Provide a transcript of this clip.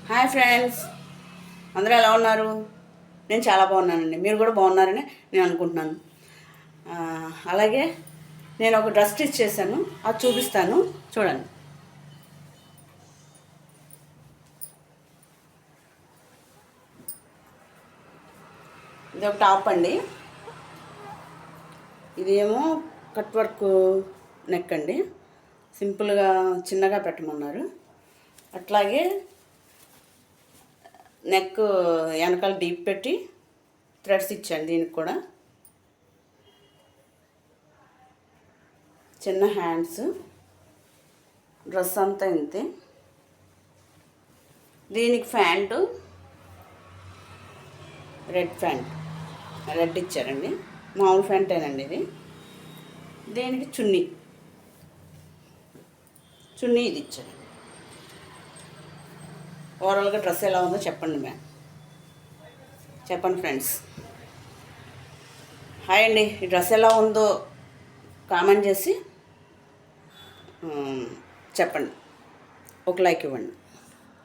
Hi friends, అందరూ ఎలా ఉన్నారు? నేను చాలా బాగున్నానండి. మీరు కూడా బాగున్నారని నేను అనుకుంటున్నాను. అలాగే నేను ఒక డ్రెస్ స్టిచ్ చేశాను, అది చూపిస్తాను, చూడండి. ఇది ఒక టాప్ అండి. ఇది ఏమో కట్ వర్క్ నెక్ అండి. సింపుల్గా చిన్నగా పెట్టమన్నారు. అట్లాగే నెక్ వెనకాల డీప్ పెట్టి థ్రెడ్స్ ఇచ్చాను. దీనికి కూడా చిన్న హ్యాండ్స్. డ్రెస్ అంతా ఇంతే. దీనికి ప్యాంటు రెడ్ ఇచ్చారండి. మామూలు ప్యాంటేనండి ఇది. దీనికి చున్నీ ఇది ఇచ్చారండి. ఓవరాల్గా డ్రెస్ ఎలా ఉందో చెప్పండి చెప్పండి ఫ్రెండ్స్. హాయ్ అండి. ఈ డ్రెస్ ఎలా ఉందో కామెంట్ చేసి చెప్పండి. ఒక లైక్ ఇవ్వండి.